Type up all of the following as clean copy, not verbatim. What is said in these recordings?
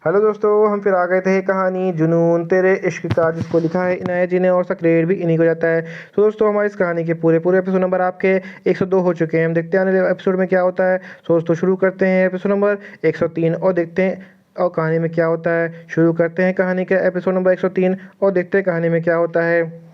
Hello दोस्तों, हम फिर आ गए थे कहानी जुनून तेरे इश्क का, जिसको लिखा है इनायत जी ने और सक्रेड भी इन्हीं को जाता है। तो दोस्तों, हमारी इस कहानी के पूरे पूरे एपिसोड नंबर आपके 102 हो चुके हैं। हम देखते हैं आने वाले एपिसोड में क्या होता है। तो दोस्तों, शुरू करते हैं एपिसोड नंबर 103 और देखते हैं और कहानी में क्या होता है। शुरू करते हैं कहानी का एपिसोड नंबर 103 और देखते हैं कहानी में क्या होता है।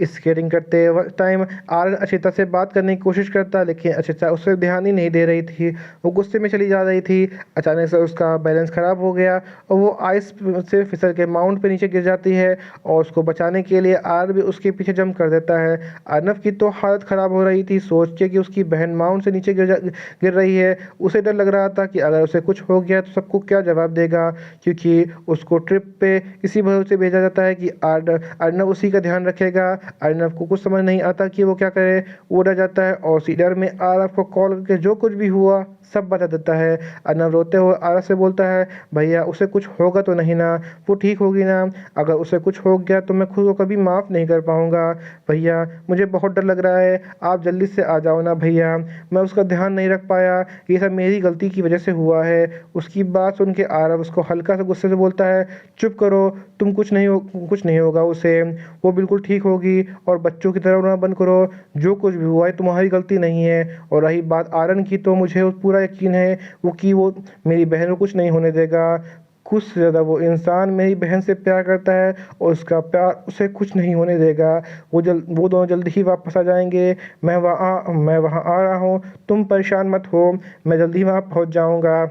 स्केटिंग करते वक्त टाइम आर्यन अशिता से बात करने की कोशिश करता, लेकिन अशिता उस पर ध्यान ही नहीं दे रही थी। वो गुस्से में चली जा रही थी। अचानक से उसका बैलेंस खराब हो गया और वो आइस से फिसल के माउंट पे नीचे गिर जाती है और उसको बचाने के लिए आर्यन भी उसके पीछे जंप कर देता है। अर्नव की तो हालत खराब हो रही थी सोच के कि उसकी बहन माउंट से नीचे गिर रही है। उसे डर लग रहा था कि अगर उसे कुछ हो गया तो सबको क्या जवाब देगा, क्योंकि उसको ट्रिप पे इसी भरोसे भेजा जाता है कि अर्नव उसी का ध्यान रखेगा। अर्नव को कुछ समझ नहीं आता कि वो क्या करे। वो डर जाता है और उसी डर में आरव को कॉल करके जो कुछ भी हुआ सब बता देता है। अर्नव रोते हुए आरव से बोलता है, भैया उसे कुछ होगा तो नहीं ना, वो ठीक होगी ना। अगर उसे कुछ हो गया तो मैं खुद को कभी माफ़ नहीं कर पाऊंगा। भैया मुझे बहुत डर लग रहा है, आप जल्दी से आ जाओ ना भैया, मैं उसका ध्यान नहीं रख पाया, ये सब मेरी गलती की वजह से हुआ है। उसकी बात सुन के आरव उसको हल्का सा गुस्से से बोलता है, चुप करो, तुम कुछ नहीं होगा उसे, वो बिल्कुल ठीक होगी और बच्चों की तरह रोना बंद करो। जो कुछ भी हुआ है तुम्हारी गलती नहीं है। और रही बात आर्यन की, तो मुझे पूरा यकीन है वो मेरी बहन को कुछ नहीं होने देगा। कुछ से ज़्यादा वो इंसान मेरी बहन से प्यार करता है और उसका प्यार उसे कुछ नहीं होने देगा। वो दोनों जल्दी ही वापस आ जाएंगे। मैं वहाँ आ रहा हूँ, तुम परेशान मत हो, मैं जल्दी वहाँ पहुँच जाऊँगा।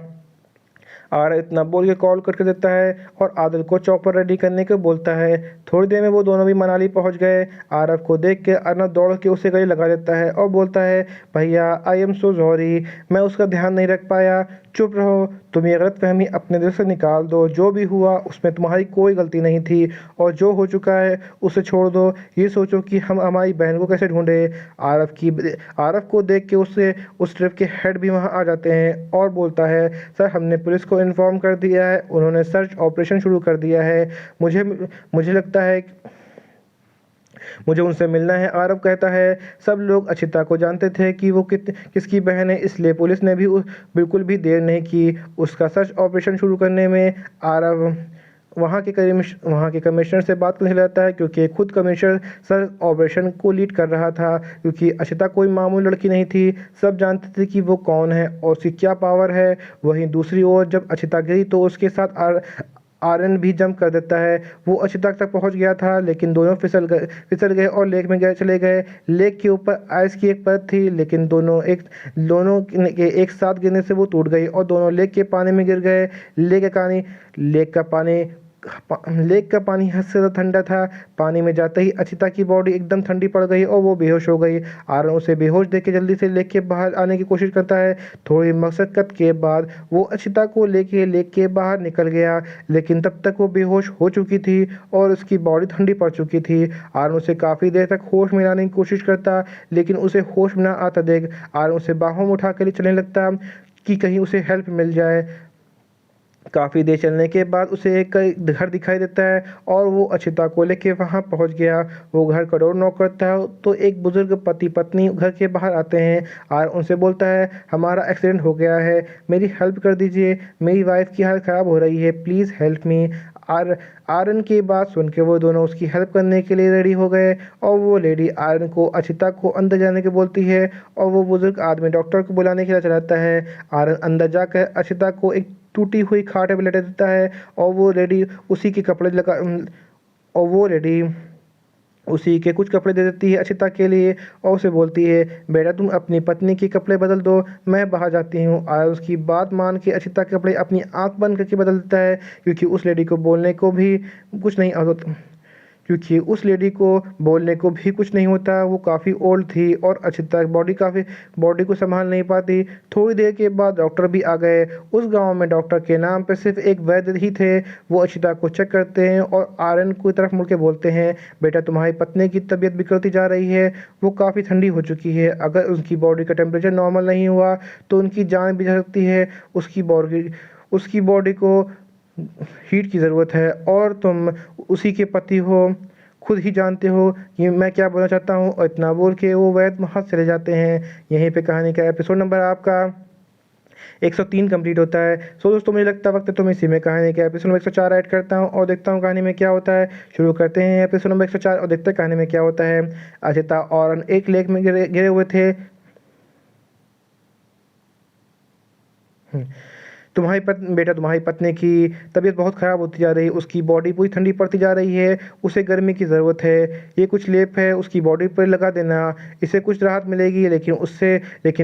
आरव इतना बोल के कॉल करके देता है और आदिल को चॉपर रेडी करने को बोलता है। थोड़ी देर में वो दोनों भी मनाली पहुंच गए। आरव को देख के अर्नब दौड़ के उसे गले लगा देता है और बोलता है, भैया आई एम सो सॉरी, मैं उसका ध्यान नहीं रख पाया। चुप रहो, तुम ये गलतफहमी अपने दिल से निकाल दो। जो भी हुआ उसमें तुम्हारी कोई गलती नहीं थी और जो हो चुका है उसे छोड़ दो। ये सोचो कि हम हमारी बहन को कैसे ढूंढे। आरव को देख के उससे उस ट्रिप के हेड भी वहाँ आ जाते हैं और बोलता है, सर हमने पुलिस को इन्फॉर्म कर दिया है, उन्होंने सर्च ऑपरेशन शुरू कर दिया है। मुझे मुझे लगता है मुझे उनसे मिलना है। आरव कहता है, सब लोग अचिता को जानते थे कि वो किसकी बहन है, इसलिए पुलिस ने भी बिल्कुल भी देर नहीं की उसका सर्च ऑपरेशन शुरू करने में। आरव वहाँ के कमिश्नर से बात करने लगता है, क्योंकि खुद कमिश्नर सर्च ऑपरेशन को लीड कर रहा था। क्योंकि अशिता कोई मामूली लड़की नहीं थी, सब जानते थे कि वो कौन है और उसकी क्या पावर है। वहीं दूसरी ओर जब अशिता गिरी तो उसके साथ आर्यन भी जंप कर देता है। वो अशिता तक पहुंच गया था, लेकिन दोनों फिसल गए और लेक में चले गए। लेक के ऊपर आइस की एक परत थी, लेकिन दोनों के एक साथ गिरने से वो टूट गई और दोनों लेक के पानी में गिर गए। लेक का पानी लेक का पानी हद से ज़्यादा ठंडा था। पानी में जाते ही अचिता की बॉडी एकदम ठंडी पड़ गई और वो बेहोश हो गई। आरन उसे बेहोश देख के जल्दी से लेक के बाहर आने की कोशिश करता है। थोड़ी मशक्कत के बाद वो अचिता को लेके लेक के बाहर निकल गया, लेकिन तब तक वो बेहोश हो चुकी थी और उसकी बॉडी ठंडी पड़ चुकी थी। आरन उसे काफ़ी देर तक होश में लाने की कोशिश करता, लेकिन उसे होश में ना आता देख आरन उसे बाहों में उठा कर चलने लगता कि कहीं उसे हेल्प मिल जाए। काफ़ी देर चलने के बाद उसे एक घर दिखाई देता है और वो अचिता को लेके वहाँ पहुँच गया। वो घर का डोर नॉक करता है तो एक बुजुर्ग पति पत्नी घर के बाहर आते हैं और उनसे बोलता है, हमारा एक्सीडेंट हो गया है, मेरी हेल्प कर दीजिए, मेरी वाइफ की हालत ख़राब हो रही है, प्लीज़ हेल्प मी। आर्यन की बात सुन के वो दोनों उसकी हेल्प करने के लिए रेडी हो गए और वो लेडी आर्यन को अचिता को अंदर जाने की बोलती है और वो बुजुर्ग आदमी डॉक्टर को बुलाने के लिए चलाता है। आर्यन अंदर जाकर अचिता को एक टूटी हुई खाट पे लेटा देता है और वो लेडी उसी के कपड़े लगा और वो लेडी उसी के कुछ कपड़े दे देती है अचिता के लिए और उसे बोलती है, बेटा तुम अपनी पत्नी के कपड़े बदल दो, मैं बाहर जाती हूँ। और उसकी बात मान के अचिता के कपड़े अपनी आंख बंद करके बदल देता है, क्योंकि उस लेडी को बोलने को भी कुछ नहीं आता, क्योंकि उस लेडी को बोलने को भी कुछ नहीं होता। वो काफ़ी ओल्ड थी और अचिता बॉडी को संभाल नहीं पाती। थोड़ी देर के बाद डॉक्टर भी आ गए। उस गांव में डॉक्टर के नाम पे सिर्फ एक वैद्य ही थे। वो अचिता को चेक करते हैं और आर्यन की तरफ मुड़ के बोलते हैं, बेटा तुम्हारी पत्नी की तबीयत बिगड़ती जा रही है, वो काफ़ी ठंडी हो चुकी है, अगर उनकी बॉडी का टेम्परेचर नॉर्मल नहीं हुआ तो उनकी जान भी जा सकती है। उसकी बॉडी को हीट की ज़रूरत है और तुम उसी के पति हो, खुद ही जानते हो कि मैं क्या बोलना चाहता हूँ। और इतना बोल के वो वैद्य वहाँ चले जाते हैं। यहीं पे कहानी का एपिसोड नंबर आपका 103 कंप्लीट होता है। सो दोस्तों मुझे लगता वक्त है तो मैं इसी में कहानी के एपिसोड नंबर 104 ऐड करता हूँ और देखता हूँ कहानी में क्या होता है। शुरू करते हैं एपिसोड नंबर 104 और देखते हैं कहानी में क्या होता है। अचिता और एक लेक में गिरे गिरे हुए थे। तुम्हारी पत्नी की तबीयत बहुत ख़राब होती जा रही है। उसकी बॉडी पूरी ठंडी पड़ती जा रही है। उसे गर्मी की ज़रूरत है। ये कुछ लेप है उसकी बॉडी पर लगा देना। इससे कुछ राहत मिलेगी, लेकिन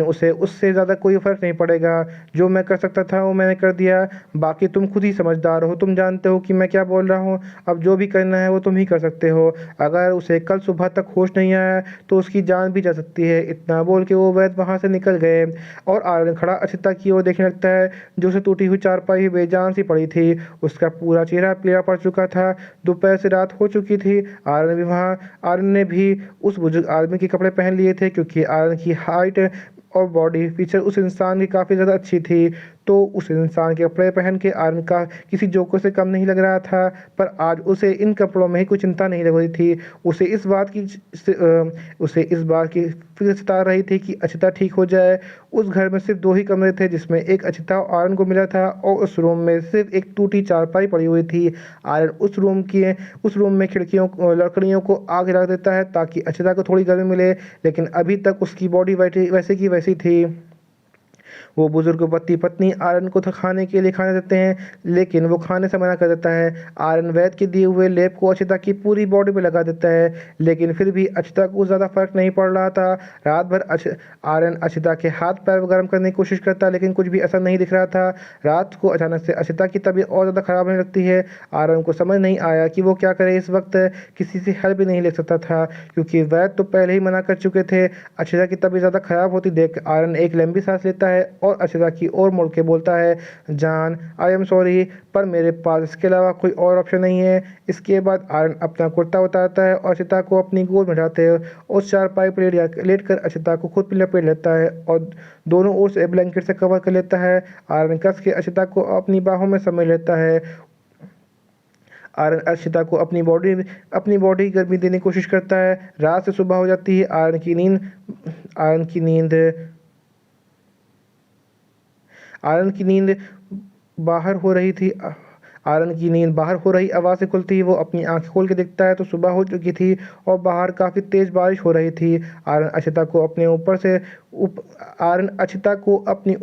उसे उससे ज़्यादा कोई फ़र्क नहीं पड़ेगा। जो मैं कर सकता था वो मैंने कर दिया। बाकी तुम खुद ही समझदार हो, तुम जानते हो कि मैं क्या बोल रहा हूँ। अब जो भी करना है वो तुम ही कर सकते हो। अगर उसे कल सुबह तक होश नहीं आया तो उसकी जान भी जा सकती है। इतना बोल के वो वैद्य वहाँ से निकल गए और आर्यन खड़ा अचिता की ओर देखने लगता है, जो उसे टूटी हुई चारपाई बेजान सी पड़ी थी। उसका पूरा चेहरा पीला पड़ चुका था। दोपहर से रात हो चुकी थी। आर्यन ने भी उस बुजुर्ग आदमी के कपड़े पहन लिए थे, क्योंकि आर्यन की हाइट और बॉडी फीचर उस इंसान की काफ़ी ज़्यादा अच्छी थी। तो उस इंसान के कपड़े पहन के आर्यन का किसी जोकर से कम नहीं लग रहा था। पर आज उसे इन कपड़ों में ही कोई चिंता नहीं लग रही थी। उसे इस बात की फिक्र सता रही थी कि अचिता ठीक हो जाए। उस घर में सिर्फ 2 ही कमरे थे, जिसमें एक अचिता और आर्यन को मिला था, और उस रूम में सिर्फ एक टूटी चारपाई पड़ी हुई थी। आर्यन उस रूम में लकड़ियों को आग लगा देता है ताकि अचिता को थोड़ी गर्मी मिले, लेकिन अभी तक उसकी बॉडी वैसे की वैसी थी। वो बुजुर्ग पति पत्नी आर्यन को खाने के लिए खाने देते हैं, लेकिन वो खाने से मना कर देता है। आर्यन वैद्य के दिए हुए लेप को अचिता की पूरी बॉडी पे लगा देता है, लेकिन फिर भी अचिता को ज़्यादा फर्क नहीं पड़ रहा था। रात भर आर्यन अचिता के हाथ पैर गर्म करने की कोशिश करता, लेकिन कुछ भी असर नहीं दिख रहा था। रात को अचानक से अचिता की तबीयत और ज़्यादा खराब होने लगती है। आर्यन को समझ नहीं आया कि वो क्या करे। इस वक्त किसी से हेल्प भी नहीं ले सकता था, क्योंकि वैद्य तो पहले ही मना कर चुके थे। अचिता की तबीयत ज़्यादा खराब होती देख आर्यन एक लंबी सांस लेता है और अचिता की ओर मुड़ के बोलता है, जान आई एम सॉरी, पर मेरे पास इसके अलावा कोई और ऑप्शन नहीं है। इसके बाद आर्यन अपना कुर्ता उतारता है और अचिता को अपनी गोद में उठाते हैं। उस चारपाई पर लेट कर अचिता को खुद लपेट लेता है और दोनों ओर से ब्लैंकेट से कवर कर लेता है। आर्यन कस के अचिता को अपनी बाहों में समेट लेता है। आर्यन अचिता को अपनी बॉडी गर्मी देने की कोशिश करता है। रात से सुबह हो जाती है। आर्यन की नींद बाहर हो रही थी। आर्यन की नींद बाहर हो रही आवाज़ से खुलती ही वो अपनी आंखें खोल के देखता है तो सुबह हो चुकी थी और बाहर काफ़ी तेज़ बारिश हो रही थी। आर्यन अचिता को अपनी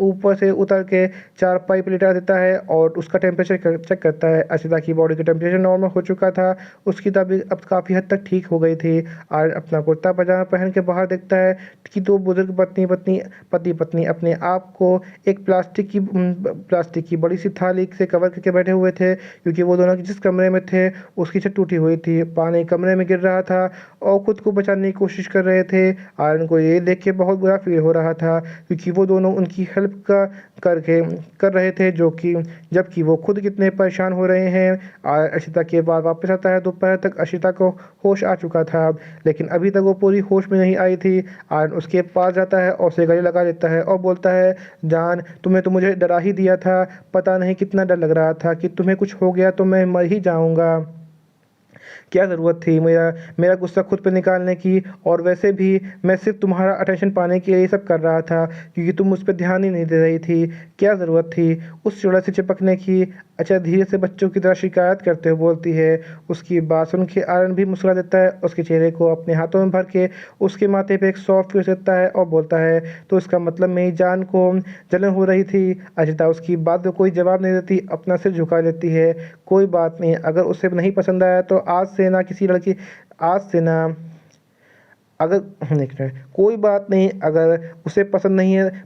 ऊपर से उतर के चारपाई पर लिटा देता है और उसका टेम्परेचर चेक करता है। अचिता की बॉडी का टेम्परेचर नॉर्मल हो चुका था। उसकी तबीयत अब काफ़ी हद तक ठीक हो गई थी। आर्यन अपना कुर्ता पजामा पहन के बाहर देखता है कि 2 बुजुर्ग पति पत्नी अपने आप को एक प्लास्टिक की बड़ी सी थाली से कवर करके बैठे हुए थे, क्योंकि वो दोनों जिस कमरे में थे उसकी छत टूटी हुई थी। पानी कमरे में गिर रहा था और खुद को बचाने की कोशिश कर रहे थे। आर्यन को ये देख के बहुत बुरा फील हो रहा था, क्योंकि वो दोनों उनकी हेल्प कर रहे थे, जबकि वो खुद कितने परेशान हो रहे हैं। अशिता के बाद वापस आता है। दोपहर तक अशिता को होश आ चुका था, लेकिन अभी तक वो पूरी होश में नहीं आई थी। आर्यन उसके पास जाता है और उसे गले लगा लेता है और बोलता है, जान तुमने तो मुझे डरा ही दिया था। पता नहीं कितना डर लग रहा था कि तुम्हें कुछ हो गया तो मैं मर ही जाऊंगा। क्या ज़रूरत थी मेरा गुस्सा खुद पे निकालने की, और वैसे भी मैं सिर्फ तुम्हारा अटेंशन पाने के लिए सब कर रहा था, क्योंकि तुम मुझ पर ध्यान ही नहीं दे रही थी। क्या ज़रूरत थी उस चूड़ा से चिपकने की। अच्छा धीरे से बच्चों की तरह शिकायत करते हुए बोलती है। उसकी बात सुन के आर्यन भी मुस्कुरा देता है। उसके चेहरे को अपने हाथों में भर के उसके माथे पे एक सॉफ्ट किस देता है और बोलता है, तो इसका मतलब मेरी जान को जलन हो रही थी। अजिता उसकी बात को कोई जवाब नहीं देती, अपना सिर झुका लेती है। कोई बात नहीं, अगर उसे नहीं पसंद आया तो आज से ना अगर एक मिनट, कोई बात नहीं, अगर उसे पसंद नहीं है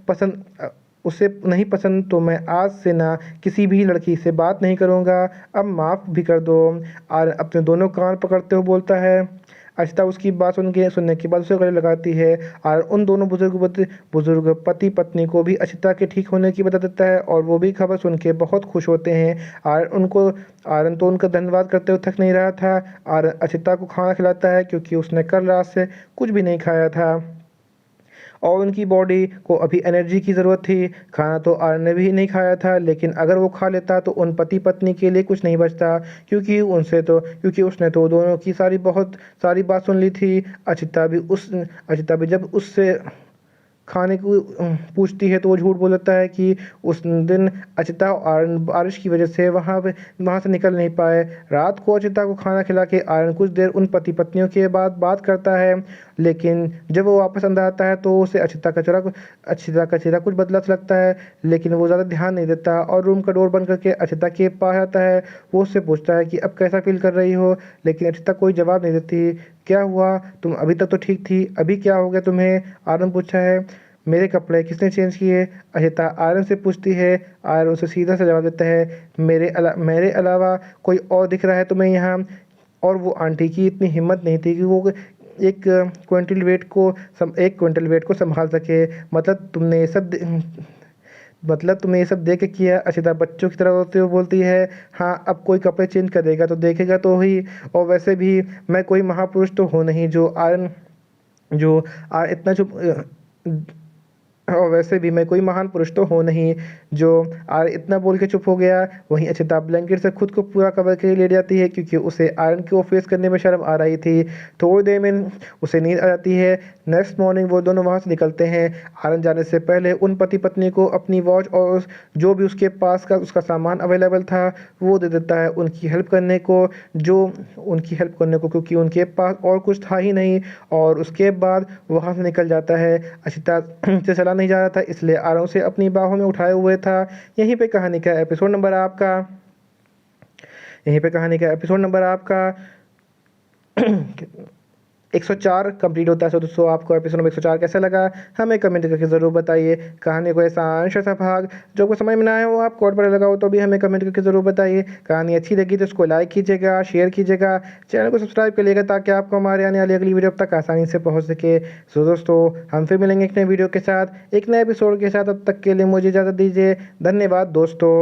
उसे नहीं पसंद तो मैं आज से ना किसी भी लड़की से बात नहीं करूँगा। अब माफ़ भी कर दो। और अपने दोनों कान पकड़ते हुए बोलता है। अशिता उसकी बात सुनने के बाद उसे गले लगाती है और उन दोनों बुजुर्ग पति पत्नी को भी अशिता के ठीक होने की बता देता है, और वो भी खबर सुन के बहुत खुश होते हैं। आर्यन तो उनका धन्यवाद करते हुए थक नहीं रहा था। और अशिता को खाना खिलाता है, क्योंकि उसने कल रात से कुछ भी नहीं खाया था और उनकी बॉडी को अभी एनर्जी की ज़रूरत थी। खाना तो आर्यन ने भी नहीं खाया था, लेकिन अगर वो खा लेता तो उन पति पत्नी के लिए कुछ नहीं बचता, क्योंकि उसने तो दोनों की सारी बात सुन ली थी। अचिता भी जब उससे खाने को पूछती है तो वो झूठ बोल देता है कि उस दिन अचिता और आर्यन बारिश की वजह से वहाँ से निकल नहीं पाए। रात को अचिता को खाना खिला के आर्यन कुछ देर उन पति पत्नियों के बाद बात करता है, लेकिन जब वो वापस अंदर आता है तो उसे अचिता का चेहरा कुछ बदला सा लगता है, लेकिन वो ज़्यादा ध्यान नहीं देता और रूम का डोर बंद करके अचिता के पास आता है। वो उससे पूछता है कि अब कैसा फील कर रही हो, लेकिन अचिता कोई जवाब नहीं देती। क्या हुआ, तुम अभी तक तो ठीक थी, अभी क्या हो गया तुम्हें, आर्यन पूछा है। मेरे कपड़े किसने चेंज किए, अहिता आयरन से पूछती है। आयरन उसे सीधा सा जवाब देता है, मेरे अलावा कोई और दिख रहा है तुम्हें यहाँ। और वो आंटी की इतनी हिम्मत नहीं थी कि वो एक क्विंटल वेट को संभाल सके। मतलब तुमने ये सब देख के किया, अशिता बच्चों की तरह होते हुए बोलती है। हाँ, अब कोई कपड़े चेंज करेगा तो देखेगा तो ही, और वैसे भी मैं कोई महापुरुष तो हूँ नहीं जो इतना चुप और वैसे भी मैं कोई महान पुरुष तो हूँ नहीं जो इतना बोल के चुप हो गया। वहीं अचिता ब्लैंकेट से खुद को पूरा कवर के लेट जाती है क्योंकि उसे आयरन को फेस करने में शर्म आ रही थी। थोड़ी देर में उसे नींद आ जाती है। नेक्स्ट मॉर्निंग वो दोनों वहाँ से निकलते हैं। आयरन जाने से पहले उन पति पत्नी को अपनी वॉच और जो भी उसके पास का उसका सामान अवेलेबल था वो दे देता है उनकी हेल्प करने को क्योंकि उनके पास और कुछ था ही नहीं। और उसके बाद वहाँ से निकल जाता है। अचिता से चला नहीं जा रहा था इसलिए आयरन उसे अपनी बाहों में उठाए हुए था। यहीं पे कहानी का एपिसोड नंबर आपका 104 कंप्लीट होता है। तो दोस्तों आपको एपिसोड नंबर 104 कैसा लगा हमें कमेंट करके ज़रूर बताइए। कहानी को ऐसा आंश सा भाग जो आपको समझ में ना आया हो, आप कोड पर लगा हो तो भी हमें कमेंट करके ज़रूर बताइए। कहानी अच्छी लगी तो उसको लाइक कीजिएगा, शेयर कीजिएगा, चैनल को सब्सक्राइब करिएगा ताकि आपको हमारे आने वाली अगली वीडियो अब तक आसानी से पहुँच सके। सो दोस्तों हम फिर मिलेंगे एक नए वीडियो के साथ, एक नए एपिसोड के साथ। अब तक के लिए मुझे इजाज़त दीजिए। धन्यवाद दोस्तों।